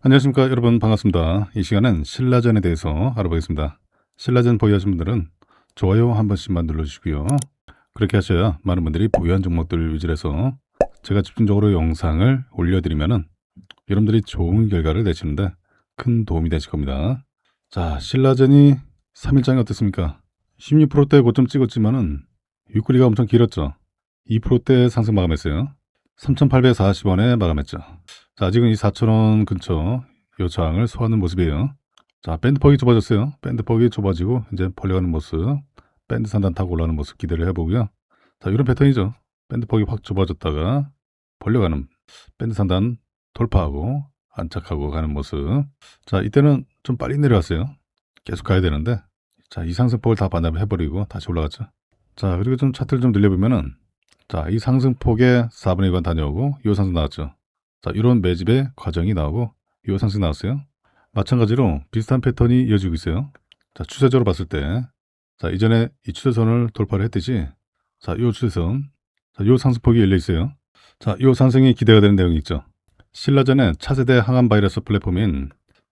안녕하십니까 여러분, 반갑습니다. 이 시간은 신라전에 대해서 알아보겠습니다. 신라전 보유하신 분들은 좋아요 한 번씩만 눌러주시고요. 그렇게 하셔야 많은 분들이 보유한 종목들 위주로 해서 제가 집중적으로 영상을 올려드리면은 여러분들이 좋은 결과를 내시는데 큰 도움이 되실 겁니다. 자, 신라전이 3일장이 어떻습니까? 16%대 고점 찍었지만은 윗꼬리가 엄청 길었죠. 2%대 상승 마감했어요. 3,840원에 마감했죠. 자, 아직은 이 4,000원 근처 요 저항을 소화하는 모습이에요. 자, 밴드폭이 좁아졌어요. 밴드폭이 좁아지고 이제 벌려가는 모습, 밴드 상단 타고 올라가는 모습 기대를 해보고요. 자, 이런 패턴이죠. 밴드폭이 확 좁아졌다가 벌려가는 밴드 상단 돌파하고 안착하고 가는 모습. 자, 이때는 좀 빨리 내려왔어요. 계속 가야 되는데, 자, 이 상승폭을 다 반납해버리고 다시 올라갔죠. 자, 그리고 좀 차트를 좀 늘려보면은, 자, 이 상승폭의 4분의 1간 다녀오고 요 상승 나왔죠. 자, 이런 매집의 과정이 나오고 요 상승 나왔어요. 마찬가지로 비슷한 패턴이 이어지고 있어요. 자, 추세적으로 봤을 때, 자, 이전에 이 추세선을 돌파를 했듯이, 자, 요 추세선, 자, 요 상승폭이 열려 있어요. 자, 요 상승이 기대가 되는 내용이 있죠. 신라전의 차세대 항암 바이러스 플랫폼인,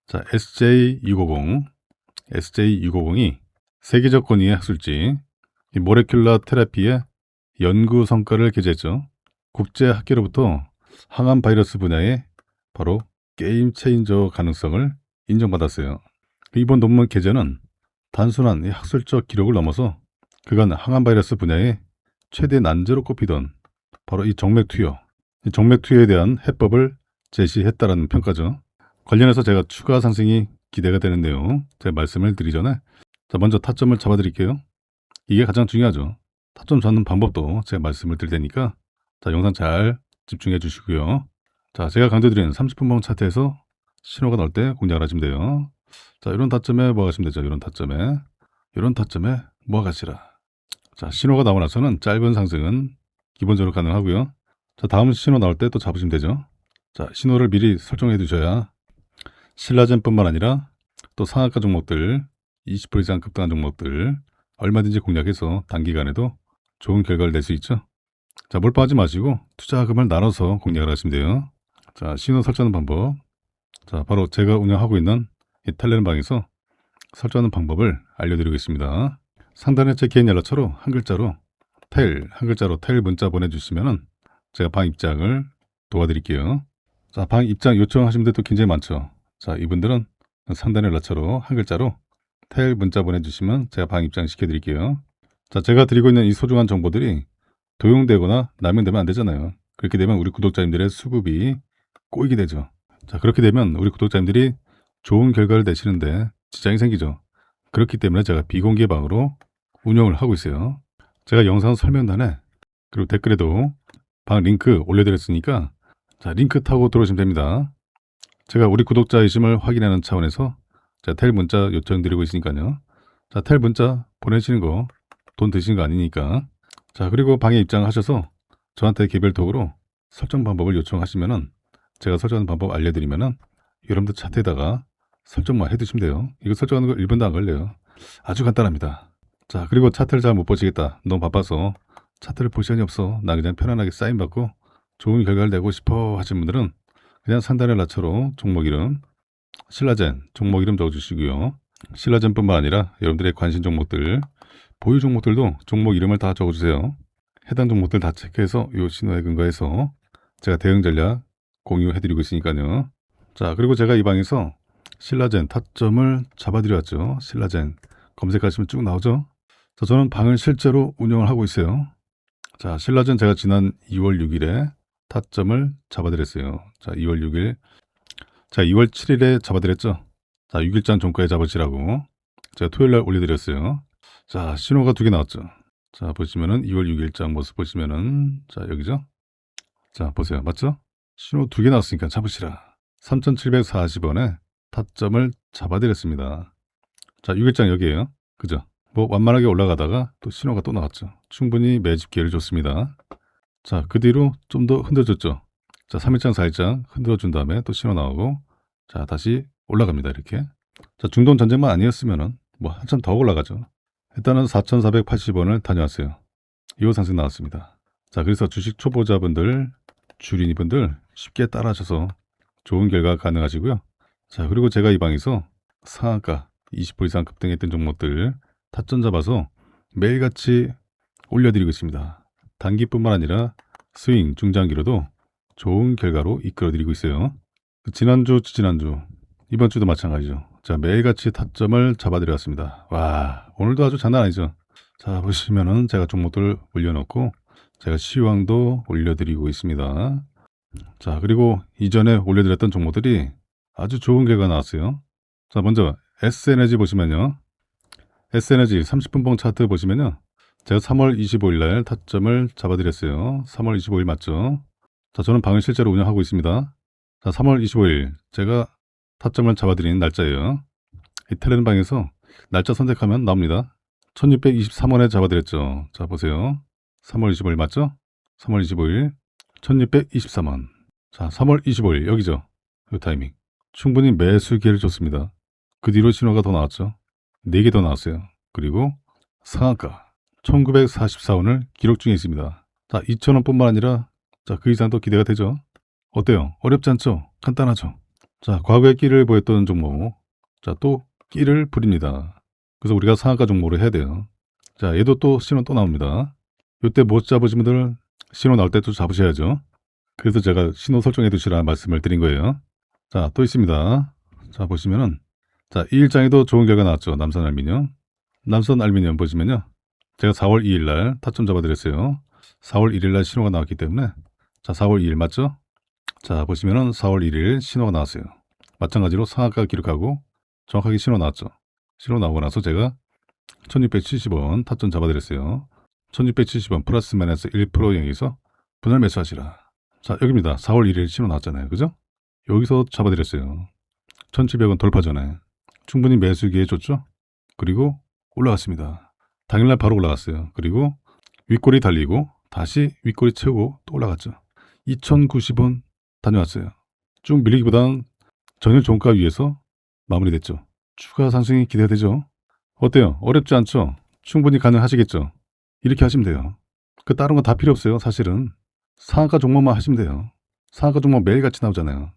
자, SJ650이 세계적 권위의 학술지, 이 모레큘러 테라피의 연구 성과를 게재했죠. 국제 학계로부터 항암 바이러스 분야의 바로 게임 체인저 가능성을 인정받았어요. 이번 논문 게재는 단순한 이 학술적 기록을 넘어서 그간 항암 바이러스 분야의 최대 난제로 꼽히던 바로 이 정맥 투여, 이 정맥 투여에 대한 해법을 제시했다라는 평가죠. 관련해서 제가 추가 상승이 기대가 되는 내용 제가 말씀을 드리기 전에, 자, 먼저 타점을 잡아드릴게요. 이게 가장 중요하죠. 타점 잡는 방법도 제가 말씀을 드릴 테니까, 자, 영상 잘 집중해 주시고요. 자, 제가 강조드리는 30분봉 차트에서 신호가 나올 때 공략을 하시면 돼요. 자, 이런 타점에 모아가시면 되죠. 이런 타점에 모아가시라. 자, 신호가 나오고 나서는 짧은 상승은 기본적으로 가능하고요. 자, 다음 신호 나올 때 또 잡으시면 되죠. 자, 신호를 미리 설정해 두셔야 신라젠뿐만 아니라 또 상한가 종목들, 20% 이상 급등한 종목들 얼마든지 공략해서 단기간에도 좋은 결과를 낼 수 있죠. 자, 몰빵하지 마시고 투자금을 나눠서 공략을 하시면 돼요. 자, 신호 설정하는 방법. 자, 바로 제가 운영하고 있는 이 텔레그램 방에서 설정하는 방법을 알려드리겠습니다. 상단에 제 개인 연락처로 한 글자로 텔 문자 보내주시면은 제가 방 입장을 도와드릴게요. 자, 방 입장 요청하시는 분들도 굉장히 많죠. 자, 이분들은 상단에 연락처로 한 글자로 텔 문자 보내주시면 제가 방 입장 시켜드릴게요. 자, 제가 드리고 있는 이 소중한 정보들이 도용되거나 남용되면 안 되잖아요. 그렇게 되면 우리 구독자님들의 수급이 꼬이게 되죠. 자, 그렇게 되면 우리 구독자님들이 좋은 결과를 내시는데 지장이 생기죠. 그렇기 때문에 제가 비공개 방으로 운영을 하고 있어요. 제가 영상 설명란에 그리고 댓글에도 방 링크 올려드렸으니까, 자, 링크 타고 들어오시면 됩니다. 제가 우리 구독자이심을 확인하는 차원에서 제가 텔 문자 요청드리고 있으니까요. 자, 텔 문자 보내시는 거 돈 드시는 거 아니니까. 자, 그리고 방에 입장하셔서 저한테 개별톡으로 설정 방법을 요청하시면은 제가 설정하는 방법 알려드리면은 여러분들 차트에다가 설정만 해두시면 돼요. 이거 설정하는 거 1분도 안 걸려요. 아주 간단합니다. 자, 그리고 차트를 잘 못 보시겠다, 너무 바빠서 차트를 볼 시간이 없어, 나 그냥 편안하게 사인 받고 좋은 결과를 내고 싶어 하시는 분들은 그냥 상단의 라처로 종목 이름, 신라젠 종목 이름 적어주시고요. 신라젠뿐만 아니라 여러분들의 관심 종목들, 보유 종목들도 종목 이름을 다 적어주세요. 해당 종목들 다 체크해서 이 신호에 근거해서 제가 대응 전략 공유해드리고 있으니까요. 자, 그리고 제가 이 방에서 신라젠 타점을 잡아드렸죠. 신라젠 검색하시면 쭉 나오죠. 자, 저는 방을 실제로 운영을 하고 있어요. 자, 신라젠 제가 지난 2월 6일에 타점을 잡아드렸어요. 자, 2월 6일. 자, 2월 7일에 잡아드렸죠. 자, 6일장 종가에 잡으시라고 제가 토요일날 올려드렸어요. 자, 신호가 2개 나왔죠. 자, 보시면은 2월 6일장 모습 보시면은, 자, 여기죠. 자, 보세요. 맞죠? 신호 2개 나왔으니까 잡으시라. 3,740원에 타점을 잡아드렸습니다. 자, 6일장 여기에요. 그죠? 뭐 완만하게 올라가다가 또 신호가 또 나왔죠. 충분히 매집 기회를 줬습니다. 자, 그 뒤로 좀 더 흔들어줬죠. 자, 3일장, 4일장 흔들어준 다음에 또 신호 나오고, 자, 다시 올라갑니다. 이렇게. 자, 중동 전쟁만 아니었으면은 뭐 한참 더 올라가죠. 일단은 4,480원을 다녀왔어요. 이 상승 나왔습니다. 자, 그래서 주식 초보자분들, 주린이분들 쉽게 따라하셔서 좋은 결과 가능하시고요. 자, 그리고 제가 이 방에서 상한가 20% 이상 급등했던 종목들 타점 잡아서 매일같이 올려드리고 있습니다. 단기뿐만 아니라 스윙, 중장기로도 좋은 결과로 이끌어드리고 있어요. 지난주, 지난주, 이번 주도 마찬가지죠. 자, 매일같이 타점을 잡아드렸습니다. 와, 오늘도 아주 장난 아니죠. 자, 보시면은 제가 종목들 올려놓고 제가 시황도 올려드리고 있습니다. 자, 그리고 이전에 올려드렸던 종목들이 아주 좋은 결과 나왔어요. 자, 먼저 S에너지 보시면요. S에너지 30분봉 차트 보시면요. 제가 3월 25일 날 타점을 잡아드렸어요. 3월 25일 맞죠? 자, 저는 방을 실제로 운영하고 있습니다. 자, 3월 25일 제가 타점을 잡아드린 날짜예요. 이 텔레그램방에서 날짜 선택하면 나옵니다. 1623원에 잡아드렸죠. 자, 보세요. 3월 25일 맞죠? 3월 25일 1623원. 자, 3월 25일 여기죠. 이 타이밍. 충분히 매수 기회를 줬습니다. 그 뒤로 신호가 더 나왔죠. 4개 더 나왔어요. 그리고 상한가 1944원을 기록 중에 있습니다. 자, 2,000원 뿐만 아니라 자, 그 이상도 기대가 되죠. 어때요? 어렵지 않죠? 간단하죠? 자, 과거에 끼를 보였던 종목. 자, 또 끼를 부립니다. 그래서 우리가 상한가 종목으로 해야 돼요. 자, 얘도 또 신호 또 나옵니다. 이때 못 잡으신 분들 신호 나올 때 또 잡으셔야죠. 그래서 제가 신호 설정해 두시라 말씀을 드린 거예요. 자, 또 있습니다. 자, 보시면은 자, 이 일장에도 좋은 결과 나왔죠. 남선알미늄. 남선알미늄 보시면요. 제가 4월 2일 날 타점 잡아드렸어요. 4월 1일 날 신호가 나왔기 때문에 자, 4월 2일 맞죠? 자, 보시면은 4월 1일 신호가 나왔어요. 마찬가지로 상한가 기록하고 정확하게 신호 나왔죠. 신호 나오고 나서 제가 1670원 타점 잡아드렸어요. 1670원 플러스 마이너스 1% 영역에서 분할 매수하시라. 자, 여기입니다. 4월 1일 신호 나왔잖아요. 그죠? 여기서 잡아드렸어요. 1700원 돌파 전에 충분히 매수 기회 줬죠? 그리고 올라갔습니다. 당일날 바로 올라갔어요. 그리고 윗골이 달리고 다시 윗골이 채우고 또 올라갔죠. 2090원 다녀왔어요. 쭉 밀리기보다는 전일 종가 위에서 마무리됐죠. 추가 상승이 기대되죠. 어때요? 어렵지 않죠? 충분히 가능하시겠죠? 이렇게 하시면 돼요. 그 다른 건 다 필요 없어요. 사실은 상한가 종목만 하시면 돼요. 상한가 종목 매일같이 나오잖아요.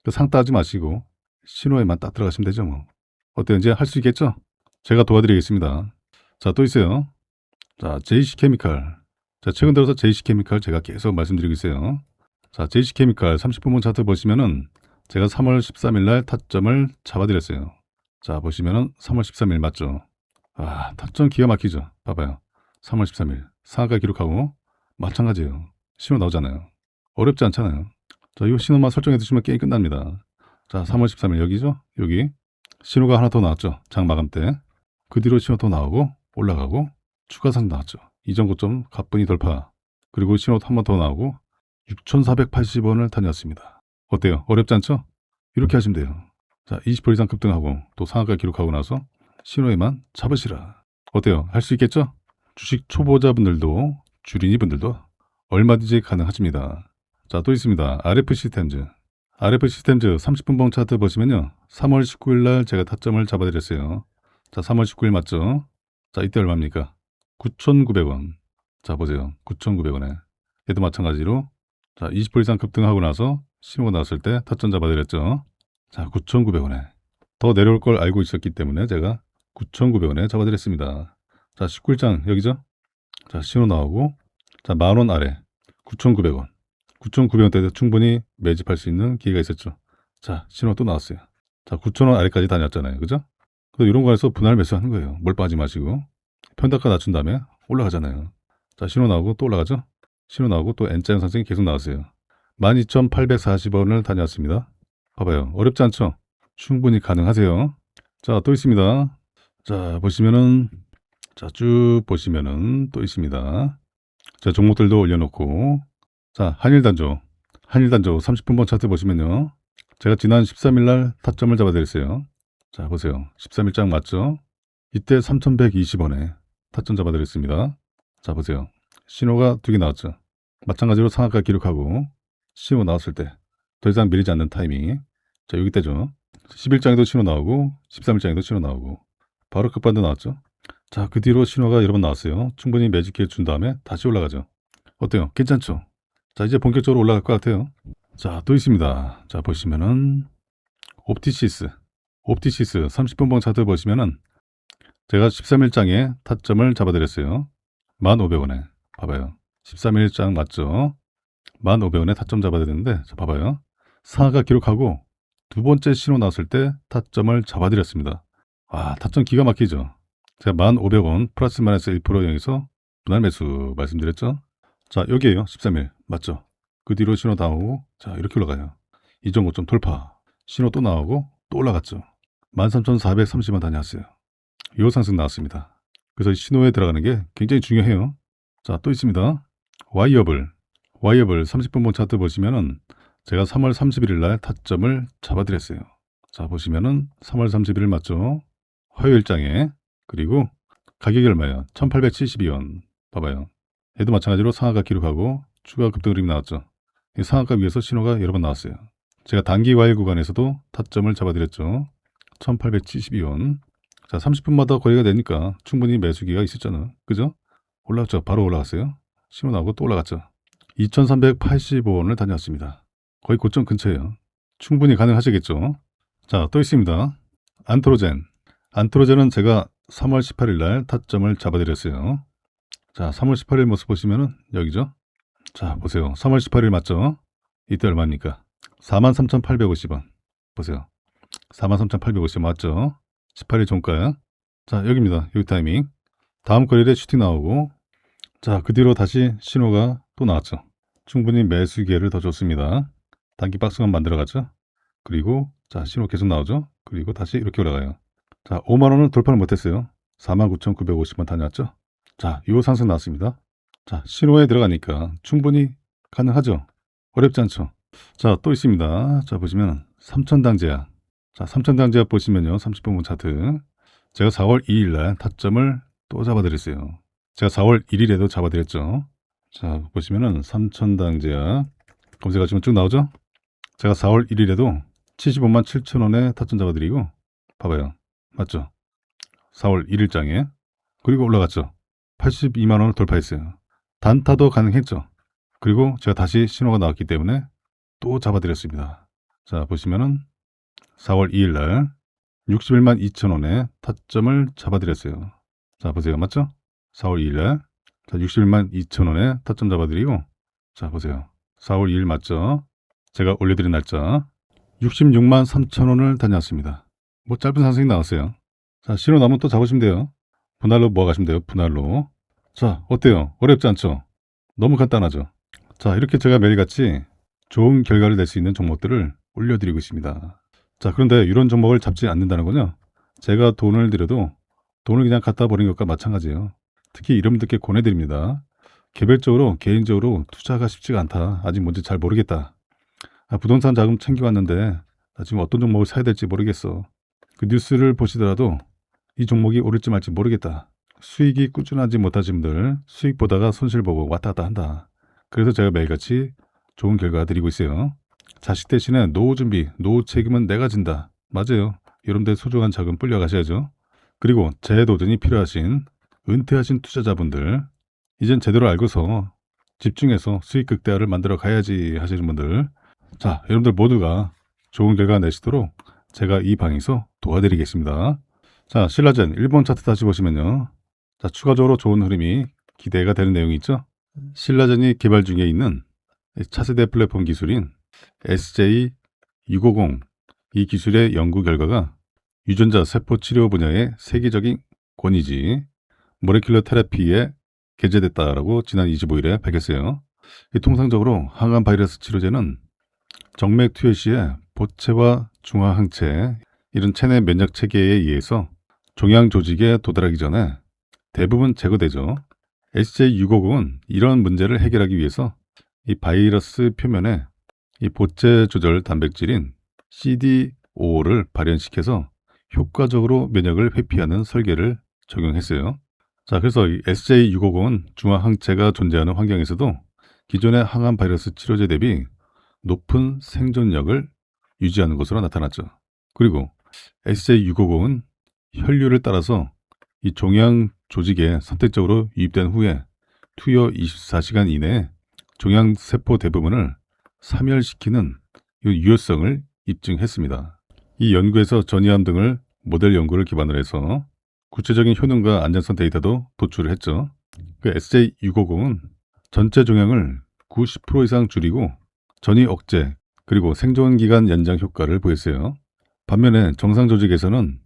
그 상 따지 마시고 신호에만 딱 들어가시면 되죠. 뭐. 어때요? 이제 할 수 있겠죠? 제가 도와드리겠습니다. 자, 또 있어요. 자, JC케미칼. 자, 최근 들어서 JC케미칼 제가 계속 말씀드리고 있어요. 자, JC케미칼 30분봉 차트 보시면은 제가 3월 13일 날 타점을 잡아드렸어요. 자, 보시면은 3월 13일 맞죠? 아, 타점 기가 막히죠? 봐봐요. 3월 13일 상한가 기록하고 마찬가지예요. 신호 나오잖아요. 어렵지 않잖아요. 자, 이 신호만 설정해 두시면 게임 끝납니다. 자, 3월 13일 여기죠? 여기 신호가 하나 더 나왔죠? 장 마감 때. 그 뒤로 신호 더 나오고 올라가고 추가상 나왔죠. 이전 고점 가뿐히 돌파. 그리고 신호 한 번 더 나오고 6,480원을 다녔습니다. 어때요? 어렵지 않죠? 이렇게 하시면 돼요. 자, 20% 이상 급등하고 또 상한가 기록하고 나서 신호에만 잡으시라. 어때요? 할 수 있겠죠? 주식 초보자분들도 주린이분들도 얼마든지 가능하십니다. 자, 또 있습니다. RF 시스템즈. RF 시스템즈 30분봉 차트 보시면요. 3월 19일 날 제가 타점을 잡아드렸어요. 자, 3월 19일 맞죠? 자, 이때 얼마입니까? 9,900원. 자, 보세요. 9,900원에. 얘도 마찬가지로 자, 20% 이상 급등하고 나서 신호가 나왔을 때 타점 잡아드렸죠. 자, 9,900원에. 더 내려올 걸 알고 있었기 때문에 제가 9,900원에 잡아드렸습니다. 자, 19일장 여기죠? 자, 신호 나오고 자, 만원 아래 9,900원. 9,900원대에서 충분히 매집할 수 있는 기회가 있었죠. 자, 신호 또 나왔어요. 자, 9,000원 아래까지 다녔잖아요. 그죠? 그래서 이런 거에서 분할 매수하는 거예요. 뭘 빠지 마시고. 편단가 낮춘 다음에 올라가잖아요. 자, 신호 나오고 또 올라가죠? 신호 나오고 또 N자 상승이 계속 나왔어요. 12,840원을 다녀왔습니다. 봐봐요. 어렵지 않죠? 충분히 가능하세요. 자, 또 있습니다. 자, 보시면은 자, 쭉 보시면은 또 있습니다. 자, 종목들도 올려놓고 자, 한일단조 30분봉 차트 보시면요. 제가 지난 13일 날 타점을 잡아드렸어요. 자, 보세요. 13일장 맞죠? 이때 3,120원에 타점 잡아드렸습니다. 자, 보세요. 신호가 2개 나왔죠. 마찬가지로 상한가 기록하고 신호 나왔을 때 더 이상 밀리지 않는 타이밍. 자, 여기 때죠. 10일장에도 신호 나오고 13일장에도 신호 나오고 바로 급반도 나왔죠. 자, 그 뒤로 신호가 여러 번 나왔어요. 충분히 매직 기회 준 다음에 다시 올라가죠. 어때요? 괜찮죠? 자, 이제 본격적으로 올라갈 것 같아요. 자, 또 있습니다. 자, 보시면은 옵티시스 30분봉 차트 보시면은 제가 13일장에 타점을 잡아드렸어요. 1,500원에. 봐봐요. 13일장 맞죠? 1,500원에 타점 잡아드렸는데, 자, 봐봐요. 상하가 기록하고 두 번째 신호 나왔을 때 타점을 잡아드렸습니다. 와, 타점 기가 막히죠? 제가 1,500원 플러스 마이너스 1% 여기서 분할 매수 말씀드렸죠? 자, 여기에요. 13일. 맞죠? 그 뒤로 신호 나오고, 자, 이렇게 올라가요. 이전 고점 돌파. 신호 또 나오고, 또 올라갔죠. 13,430원 다녀왔어요. 요 상승 나왔습니다. 그래서 신호에 들어가는 게 굉장히 중요해요. 자, 또 있습니다. 와이어블 30분봉 차트 보시면은 제가 3월 31일 날 타점을 잡아드렸어요. 자, 보시면은 3월 31일 맞죠? 화요일장에. 그리고 가격이 얼마예요? 1872원. 봐봐요. 얘도 마찬가지로 상하가 기록하고 추가 급등 그림이 나왔죠. 이 상하가 위에서 신호가 여러 번 나왔어요. 제가 단기 과일 구간에서도 타점을 잡아드렸죠. 1872원. 자, 30분마다 거래가 되니까 충분히 매수기가 있었잖아. 그죠? 올라갔죠. 바로 올라갔어요. 신호 나오고 또 올라갔죠. 2385원을 다녀왔습니다. 거의 고점 근처예요. 충분히 가능하시겠죠? 자, 또 있습니다. 안트로젠은 제가 3월 18일 날 타점을 잡아드렸어요. 자, 3월 18일 모습 보시면은 여기죠? 자, 보세요. 3월 18일 맞죠? 이때 얼마입니까? 43,850원. 보세요. 43,850원 맞죠? 18일 종가. 자, 여기입니다. 여기 타이밍. 다음 거래일에 슈팅 나오고, 자, 그 뒤로 다시 신호가 또 나왔죠. 충분히 매수 기회를 더 줬습니다. 단기 박스만 만들어갔죠. 그리고 자, 신호 계속 나오죠. 그리고 다시 이렇게 올라가요. 자, 5만원은 돌파를 못했어요. 49,950원 다녀왔죠. 자, 요 상승 나왔습니다. 자, 신호에 들어가니까 충분히 가능하죠. 어렵지 않죠. 자, 또 있습니다. 자, 보시면 삼천당제약. 자, 삼천당제약 보시면요. 30분봉 차트. 제가 4월 2일 날 타점을 또 잡아드렸어요. 제가 4월 1일에도 잡아드렸죠. 자, 보시면은 삼천당제약 검색하시면 쭉 나오죠. 제가 4월 1일에도 75만 7천원에 타점 잡아드리고, 봐봐요. 맞죠? 4월 1일장에. 그리고 올라갔죠. 82만원을 돌파했어요. 단타도 가능했죠. 그리고 제가 다시 신호가 나왔기 때문에 또 잡아드렸습니다. 자, 보시면은 4월 2일 날 61만 2천원에 타점을 잡아드렸어요. 자, 보세요. 맞죠? 4월 2일 날. 자, 61만 2천원에 타점 잡아드리고, 자, 보세요. 4월 2일 맞죠? 제가 올려드린 날짜 66만 3천원을 다녀왔습니다. 뭐 짧은 상승이 나왔어요. 자, 신호 나면 또 잡으시면 돼요. 분할로 모아가시면 돼요. 분할로. 자, 어때요? 어렵지 않죠? 너무 간단하죠? 자, 이렇게 제가 매일같이 좋은 결과를 낼 수 있는 종목들을 올려드리고 있습니다. 자, 그런데 이런 종목을 잡지 않는다는 거냐? 제가 돈을 들여도 돈을 그냥 갖다 버린 것과 마찬가지예요. 특히 이름들께 권해드립니다. 개별적으로, 개인적으로 투자가 쉽지가 않다. 아직 뭔지 잘 모르겠다. 부동산 자금 챙겨왔는데 나 지금 어떤 종목을 사야 될지 모르겠어. 그 뉴스를 보시더라도 이 종목이 오를지 말지 모르겠다. 수익이 꾸준하지 못하신 분들 수익 보다가 손실 보고 왔다 갔다 한다. 그래서 제가 매일같이 좋은 결과 드리고 있어요. 자식 대신에 노후 준비, 노후 책임은 내가 진다. 맞아요. 여러분들 소중한 자금 불려 가셔야죠. 그리고 재도전이 필요하신 은퇴하신 투자자분들, 이젠 제대로 알고서 집중해서 수익 극대화를 만들어 가야지 하시는 분들, 자, 여러분들 모두가 좋은 결과 내시도록 제가 이 방에서 도와드리겠습니다. 자, 신라젠 1번 차트 다시 보시면요. 자, 추가적으로 좋은 흐름이 기대가 되는 내용이 있죠. 신라젠이 개발 중에 있는 차세대 플랫폼 기술인 SJ650, 이 기술의 연구 결과가 유전자 세포 치료 분야의 세계적인 권위지 모레큘러 테라피에 게재됐다라고 지난 25일에 밝혔어요. 통상적으로 항암 바이러스 치료제는 정맥 투여 시에 보체와 중화항체, 이런 체내 면역 체계에 의해서 종양 조직에 도달하기 전에 대부분 제거되죠. SJ650은 이런 문제를 해결하기 위해서 이 바이러스 표면에 이 보체 조절 단백질인 CD5를 발현시켜서 효과적으로 면역을 회피하는 설계를 적용했어요. 자, 그래서 이 SJ650은 중화항체가 존재하는 환경에서도 기존의 항암 바이러스 치료제 대비 높은 생존력을 유지하는 것으로 나타났죠. 그리고 SJ650은 혈류를 따라서 이 종양 조직에 선택적으로 유입된 후에 투여 24시간 이내에 종양 세포 대부분을 사멸시키는 이 유효성을 입증했습니다. 이 연구에서 전이함 등을 모델 연구를 기반으로 해서 구체적인 효능과 안전성 데이터도 도출을 했죠. 그 SJ650은 전체 종양을 90% 이상 줄이고 전이 억제 그리고 생존 기간 연장 효과를 보였어요. 반면에 정상 조직에서는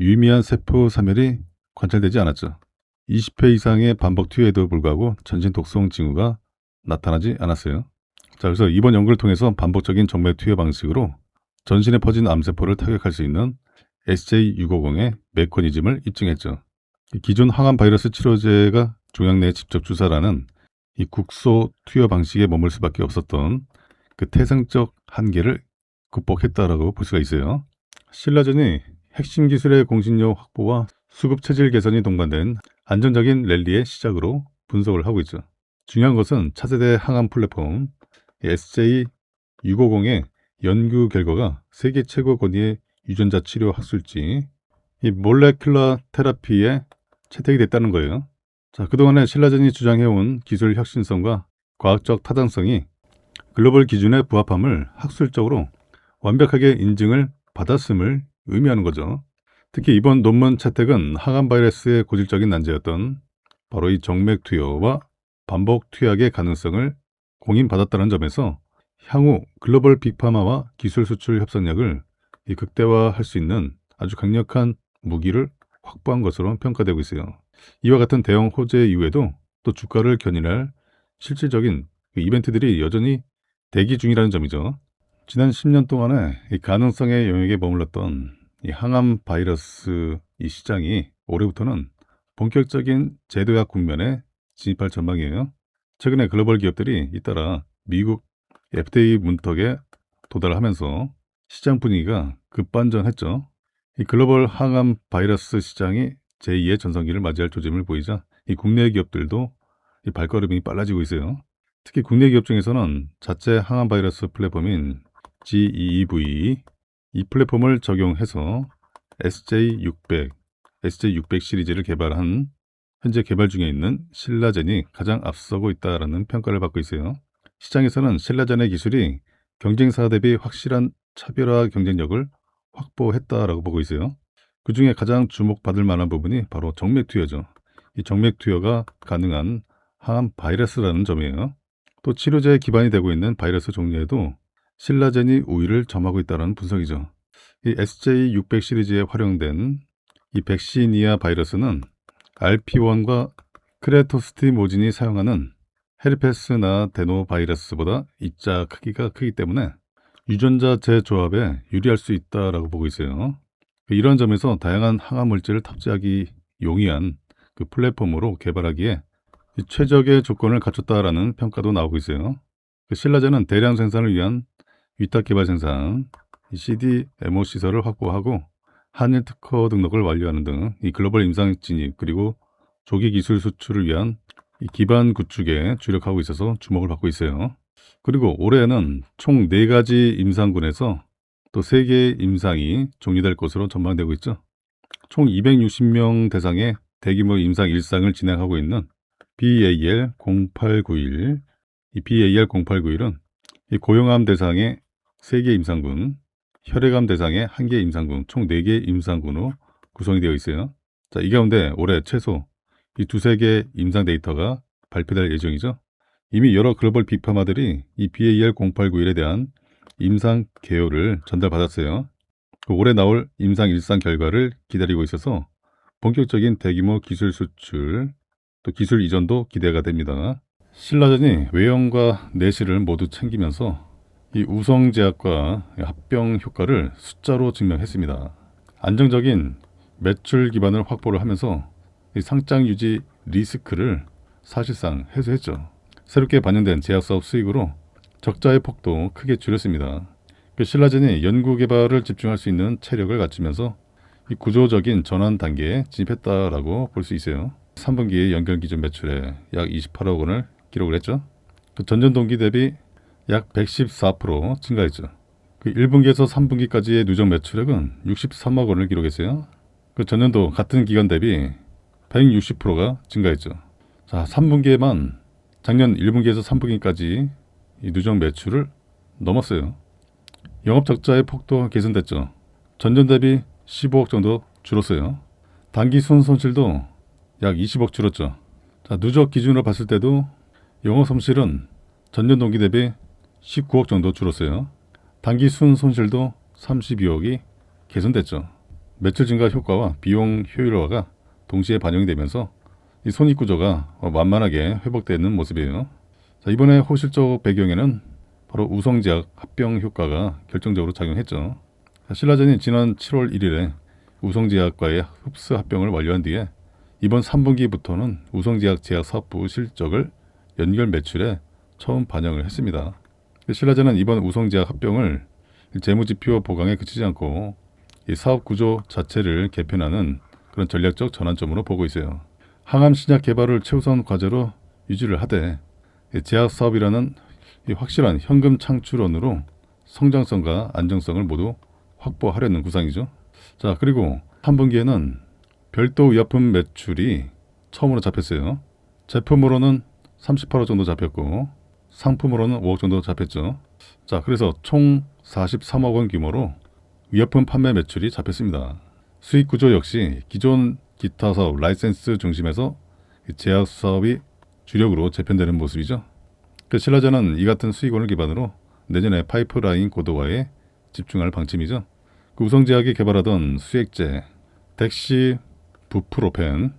유의미한 세포 사멸이 관찰되지 않았죠. 20회 이상의 반복 투여에도 불구하고 전신 독성 징후가 나타나지 않았어요. 자, 그래서 이번 연구를 통해서 반복적인 정맥 투여 방식으로 전신에 퍼진 암세포를 타격할 수 있는 SJ650의 메커니즘을 입증했죠. 기존 항암 바이러스 치료제가 종양 내에 직접 주사라는 이 국소 투여 방식에 머물 수밖에 없었던 그 태생적 한계를 극복했다라고 볼 수가 있어요. 신라전이 핵심 기술의 공신력 확보와 수급 체질 개선이 동반된 안정적인 랠리의 시작으로 분석을 하고 있죠. 중요한 것은 차세대 항암 플랫폼 SJ650의 연구 결과가 세계 최고 권위의 유전자 치료 학술지 이 몰레큘러 테라피에 채택이 됐다는 거예요. 자, 그동안에 신라전이 주장해온 기술 혁신성과 과학적 타당성이 글로벌 기준에 부합함을 학술적으로 완벽하게 인증을 받았음을 의미하는 거죠. 특히 이번 논문 채택은 항암 바이러스의 고질적인 난제였던 바로 이 정맥 투여와 반복 투약의 가능성을 공인받았다는 점에서 향후 글로벌 빅파마와 기술 수출 협상력을 극대화할 수 있는 아주 강력한 무기를 확보한 것으로 평가되고 있어요. 이와 같은 대형 호재 이후에도 또 주가를 견인할 실질적인 이벤트들이 여전히 대기 중이라는 점이죠. 지난 10년 동안에 이 가능성의 영역에 머물렀던 이 항암 바이러스 이 시장이 올해부터는 본격적인 제도약 국면에 진입할 전망이에요. 최근에 글로벌 기업들이 잇따라 미국 FDA 문턱에 도달하면서 시장 분위기가 급반전했죠. 이 글로벌 항암 바이러스 시장이 제2의 전성기를 맞이할 조짐을 보이자 이 국내 기업들도 이 발걸음이 빨라지고 있어요. 특히 국내 기업 중에서는 자체 항암 바이러스 플랫폼인 GEEV 이 플랫폼을 적용해서 SJ600, SJ600 시리즈를 개발한 현재 개발 중에 있는 신라젠이 가장 앞서고 있다는 평가를 받고 있어요. 시장에서는 신라젠의 기술이 경쟁사 대비 확실한 차별화 경쟁력을 확보했다라고 보고 있어요. 그 중에 가장 주목받을 만한 부분이 바로 정맥 투여죠. 이 정맥 투여가 가능한 항암 바이러스라는 점이에요. 또 치료제에 기반이 되고 있는 바이러스 종류에도 신라젠이 우위를 점하고 있다는 분석이죠. 이 SJ600 시리즈에 활용된 이 백시니아 바이러스는 RP1과 크레토스티모진이 사용하는 헤르페스나 데노바이러스보다 입자 크기가 크기 때문에 유전자 재조합에 유리할 수 있다라고 보고 있어요. 이런 점에서 다양한 항암 물질을 탑재하기 용이한 그 플랫폼으로 개발하기에 최적의 조건을 갖췄다라는 평가도 나오고 있어요. 신라젠은 대량 생산을 위한 위탁 개발 생산, CDMO 시설을 확보하고 한일 특허 등록을 완료하는 등 이 글로벌 임상 진입 그리고 조기 기술 수출을 위한 이 기반 구축에 주력하고 있어서 주목을 받고 있어요. 그리고 올해에는 총 4가지 임상군에서 또 3개의 임상이 종료될 것으로 전망되고 있죠. 총 260명 대상의 대규모 임상 1상을 진행하고 있는 BAL0891, 이 BAL0891은 이 고용암 대상의 3개 임상군, 혈액암 대상의 1개 임상군, 총 4개 임상군으로 구성이 되어 있어요. 자, 이 가운데 올해 최소 이 2-3개 임상 데이터가 발표될 예정이죠. 이미 여러 글로벌 빅파마들이 이 BAL0891에 대한 임상 개요를 전달받았어요. 올해 나올 임상 1상 결과를 기다리고 있어서 본격적인 대규모 기술 수출, 또 기술 이전도 기대가 됩니다. 신라전이 외형과 내실을 모두 챙기면서 이 우성제약과 합병 효과를 숫자로 증명했습니다. 안정적인 매출 기반을 확보를 하면서 이 상장 유지 리스크를 사실상 해소했죠. 새롭게 반영된 제약사업 수익으로 적자의 폭도 크게 줄였습니다. 신라젠이 연구개발을 집중할 수 있는 체력을 갖추면서 이 구조적인 전환 단계에 진입했다라고 볼 수 있어요. 3분기 연결 기준 매출에 약 28억 원을 기록을 했죠. 전년 동기 대비 약 114% 증가했죠. 1분기에서 3분기까지의 누적 매출액은 63억 원을 기록했어요. 전년도 같은 기간 대비 160%가 증가했죠. 자, 3분기에만 작년 1분기에서 3분기까지 이 누적 매출을 넘었어요. 영업 적자의 폭도 개선됐죠. 전년 대비 15억 정도 줄었어요. 단기 순 손실도 약 20억 줄었죠. 자, 누적 기준으로 봤을 때도 영업 손실은 전년 동기 대비 19억 정도 줄었어요. 단기 순 손실도 32억이 개선됐죠. 매출 증가 효과와 비용 효율화가 동시에 반영이 되면서 이 손익구조가 만만하게 회복되는 모습이에요. 자, 이번에 호실적 배경에는 바로 우성제약 합병 효과가 결정적으로 작용했죠. 신라젠이 지난 7월 1일에 우성제약과의 흡수 합병을 완료한 뒤에 이번 3분기부터는 우성제약 제약사업부 실적을 연결 매출에 처음 반영을 했습니다. 신라젠은 이번 우성제약 합병을 재무지표 보강에 그치지 않고 이 사업 구조 자체를 개편하는 그런 전략적 전환점으로 보고 있어요. 항암 신약 개발을 최우선 과제로 유지를 하되 제약 사업이라는 이 확실한 현금 창출원으로 성장성과 안정성을 모두 확보하려는 구상이죠. 자, 그리고 3분기에는 별도 의약품 매출이 처음으로 잡혔어요. 제품으로는 38억 정도 잡혔고 상품으로는 5억 정도 잡혔죠. 자, 그래서 총 43억 원 규모로 의약품 판매 매출이 잡혔습니다. 수익 구조 역시 기존 기타 사업 라이센스 중심에서 제약 사업이 주력으로 재편되는 모습이죠. 신라젠은 이 같은 수익원을 기반으로 내년에 파이프라인 고도화에 집중할 방침이죠. 우성제약이 개발하던 수액제 덱시부프로펜,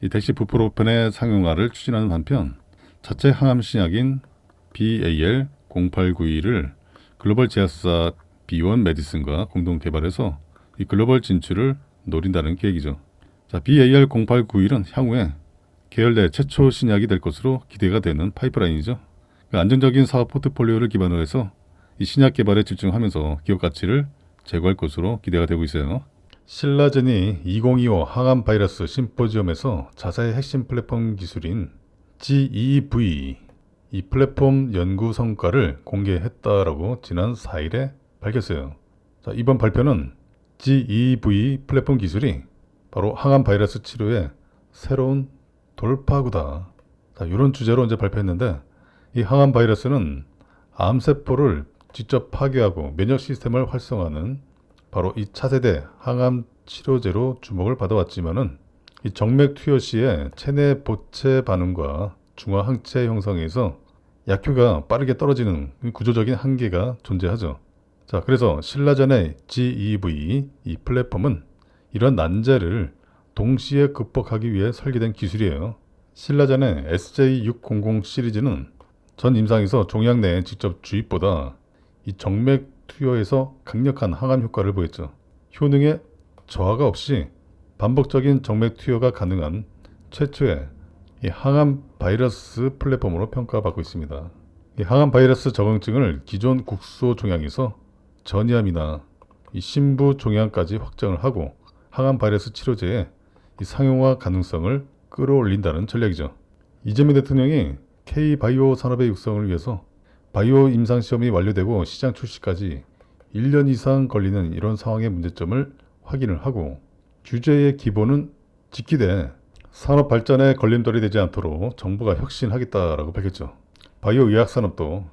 이 덱시부프로펜의 상용화를 추진하는 한편 자체 항암 신약인 BAL0892를 글로벌 제약사 B1 메디슨과 공동 개발해서 이 글로벌 진출을 노린다는 계획이죠. 자, BAL0891은 향후에 계열 내 최초 신약이 될 것으로 기대가 되는 파이프라인이죠. 안정적인 사업 포트폴리오를 기반으로 해서 이 신약 개발에 집중하면서 기업 가치를 제고할 것으로 기대가 되고 있어요. 신라젠이 2025 항암 바이러스 심포지엄에서 자사의 핵심 플랫폼 기술인 GEV 이 플랫폼 연구 성과를 공개했다라고 지난 4일에 밝혔어요. 자, 이번 발표는 GEV 플랫폼 기술이 바로 항암 바이러스 치료의 새로운 돌파구다. 자, 이런 주제로 이제 발표했는데 이 항암 바이러스는 암세포를 직접 파괴하고 면역 시스템을 활성화하는 바로 이 차세대 항암 치료제로 주목을 받아왔지만은 이 정맥 투여 시에 체내 보채 반응과 중화 항체 형성에서 약효가 빠르게 떨어지는 구조적인 한계가 존재하죠. 자, 그래서 신라젠의 GEV 이 플랫폼은 이런 난제를 동시에 극복하기 위해 설계된 기술이에요. 신라젠의 SJ600 시리즈는 전 임상에서 종양 내에 직접 주입보다 이 정맥 투여에서 강력한 항암 효과를 보였죠. 효능에 저하가 없이 반복적인 정맥 투여가 가능한 최초의 이 항암 바이러스 플랫폼으로 평가받고 있습니다. 이 항암 바이러스 적응증을 기존 국소 종양에서 전이암이나 이 신부 종양까지 확정을 하고 항암 바이러스 치료제의 이 상용화 가능성을 끌어올린다는 전략이죠. 이재명 대통령이 K바이오 산업의 육성을 위해서 바이오 임상시험이 완료되고 시장 출시까지 1년 이상 걸리는 이런 상황의 문제점을 확인을 하고 규제의 기본은 지키되 산업 발전에 걸림돌이 되지 않도록 정부가 혁신하겠다라고 밝혔죠. 바이오 의학 산업도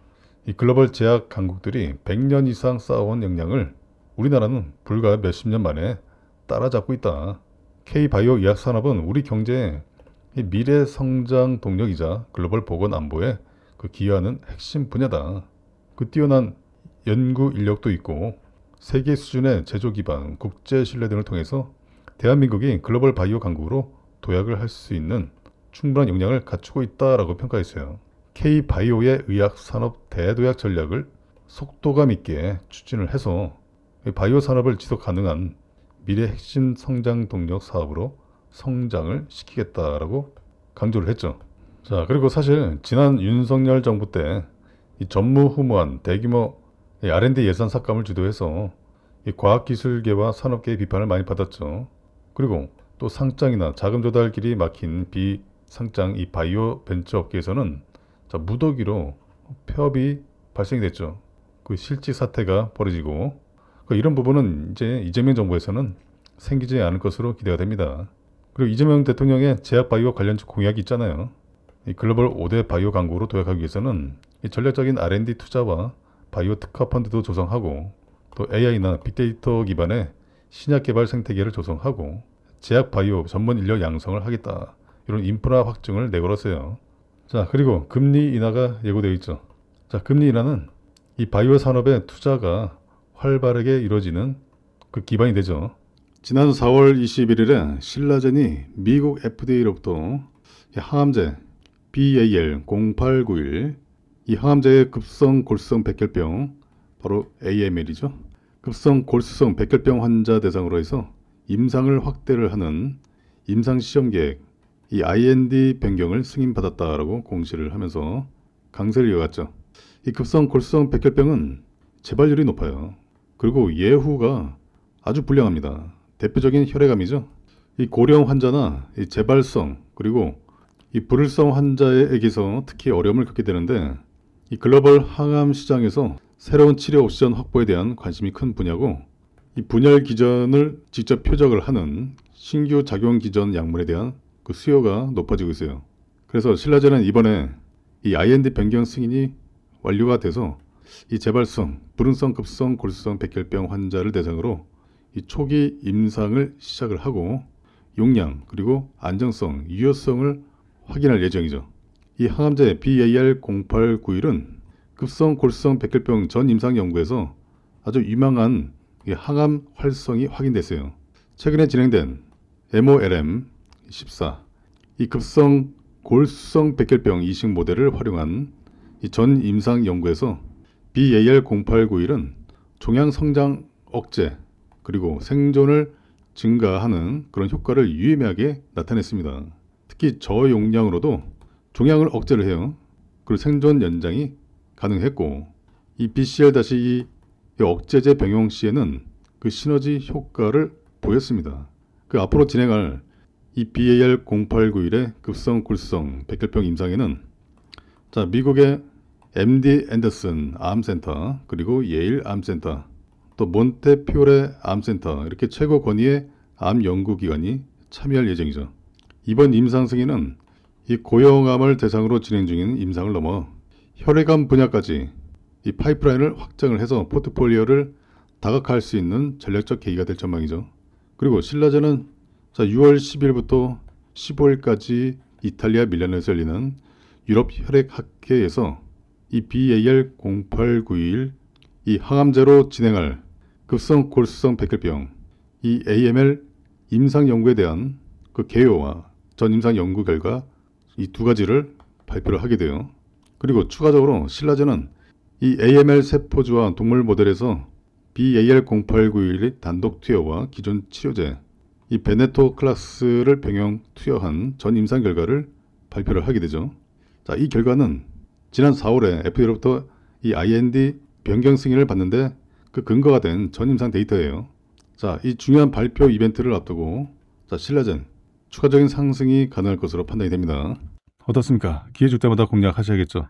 이 글로벌 제약 강국들이 100년 이상 쌓아온 역량을 우리나라는 불과 몇십 년 만에 따라잡고 있다. K바이오 의학 산업은 우리 경제의 미래 성장 동력이자 글로벌 보건 안보에 기여하는 핵심 분야다. 뛰어난 연구 인력도 있고 세계 수준의 제조 기반, 국제 신뢰 등을 통해서 대한민국이 글로벌 바이오 강국으로 도약을 할 수 있는 충분한 역량을 갖추고 있다라고 평가했어요. K바이오의 의학 산업 대도약 전략을 속도감 있게 추진을 해서 바이오 산업을 지속 가능한 미래 핵심 성장 동력 사업으로 성장을 시키겠다라고 강조를 했죠. 자, 그리고 사실 지난 윤석열 정부 때 이 전무후무한 대규모 R&D 예산 삭감을 주도해서 이 과학기술계와 산업계의 비판을 많이 받았죠. 그리고 또 상장이나 자금 조달 길이 막힌 비상장 이 바이오 벤처 업계에서는 무더기로 폐업이 발생이 됐죠. 실직 사태가 벌어지고 이런 부분은 이제 이재명 정부에서는 생기지 않을 것으로 기대가 됩니다. 그리고 이재명 대통령의 제약 바이오 관련 공약이 있잖아요. 이 글로벌 5대 바이오 강국으로 도약하기 위해서는 이 전략적인 R&D 투자와 바이오 특화 펀드도 조성하고 또 AI나 빅데이터 기반의 신약 개발 생태계를 조성하고 제약 바이오 전문 인력 양성을 하겠다. 이런 인프라 확증을 내걸었어요. 자, 그리고 금리 인하가 예고되어 있죠. 자, 금리 인하는 이 바이오 산업의 투자가 활발하게 이루어지는 그 기반이 되죠. 지난 4월 21일에 신라젠이 미국 FDA로부터 항암제 BAL0891 이 항암제의 급성 골수성 백혈병 바로 AML이죠. 급성 골수성 백혈병 환자 대상으로 해서 임상을 확대를 하는 임상 시험 계획 이 IND 변경을 승인받았다라고 공시를 하면서 강세를 이어갔죠. 이 급성 골수성 백혈병은 재발률이 높아요. 그리고 예후가 아주 불량합니다. 대표적인 혈액암이죠. 이 고령 환자나 이 재발성 그리고 이 불일성 환자에게서 특히 어려움을 겪게 되는데 이 글로벌 항암 시장에서 새로운 치료 옵션 확보에 대한 관심이 큰 분야고 이 분열 기전을 직접 표적을 하는 신규 작용 기전 약물에 대한 그 수요가 높아지고 있어요. 그래서 신라젠은 이번에 이 IND 변경 승인이 완료가 돼서 이 재발성, 불운성 급성 골수성 백혈병 환자를 대상으로 이 초기 임상을 시작을 하고 용량 그리고 안정성, 유효성을 확인할 예정이죠. 이 항암제 BAL0891은 급성 골수성 백혈병 전 임상 연구에서 아주 유망한 항암 활성이 확인됐어요. 최근에 진행된 MOLM14 이 급성 골수성 백혈병 이식 모델을 활용한 이 전 임상 연구에서 BAL0891은 종양 성장 억제 그리고 생존을 증가하는 그런 효과를 유의미하게 나타냈습니다. 특히 저용량으로도 종양을 억제를 해요. 그리고 생존 연장이 가능했고 이 BCL-2 억제제 병용 시에는 그 시너지 효과를 보였습니다. 그 앞으로 진행할 이 BAL0891의 급성 골수성 백혈병 임상에는 자, 미국의 MD 앤더슨 암센터 그리고 예일 암센터 또 몬테피오레 암센터 이렇게 최고 권위의 암 연구기관이 참여할 예정이죠. 이번 임상 승인은 이 고형암을 대상으로 진행 중인 임상을 넘어 혈액암 분야까지 이 파이프라인을 확장을 해서 포트폴리오를 다각화할 수 있는 전략적 계기가 될 전망이죠. 그리고 신라젠은 6월 10일부터 15일까지 이탈리아 밀라노에서 열리는 유럽 혈액학회에서 이 BAL0891 이 항암제로 진행할 급성 골수성 백혈병 이 AML 임상 연구에 대한 그 개요와 전 임상 연구 결과 이 두 가지를 발표를 하게 돼요. 그리고 추가적으로 신라젠은 이 AML 세포주와 동물 모델에서 BAL0891의 단독 투여와 기존 치료제 이 베네토클라스를 병용 투여한 전 임상 결과를 발표를 하게 되죠. 자, 이 결과는 지난 4월에 FDA로부터 이 IND 변경 승인을 받는데 그 근거가 된 전 임상 데이터예요. 자, 이 중요한 발표 이벤트를 앞두고 자, 신라젠 추가적인 상승이 가능할 것으로 판단이 됩니다. 어떻습니까? 기회 줄 때마다 공략하셔야겠죠.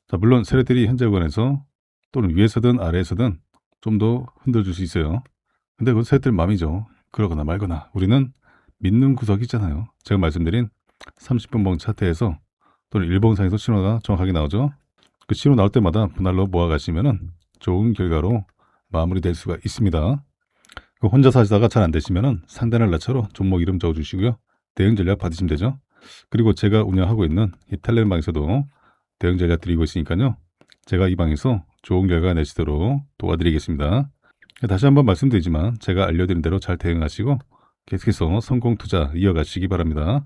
자, 물론 세력들이 현재 구간에서 또는 위에서든 아래에서든 좀 더 흔들줄 수 있어요. 근데 그건 세력들 마음이죠. 그러거나 말거나 우리는 믿는 구석이 있잖아요. 제가 말씀드린 30분봉 차트에서 또는 일봉상에서 신호가 정확하게 나오죠. 그 신호 나올 때마다 분할로 모아가시면은 좋은 결과로 마무리될 수가 있습니다. 혼자 사시다가 잘 안 되시면은 상단을 나처로 종목 이름 적어주시고요. 대응 전략 받으시면 되죠. 그리고 제가 운영하고 있는 이 텔레그램방에서도 대응 전략 드리고 있으니까요. 제가 이 방에서 좋은 결과 내시도록 도와드리겠습니다. 다시 한번 말씀드리지만 제가 알려드린 대로 잘 대응하시고 계속해서 성공 투자 이어가시기 바랍니다.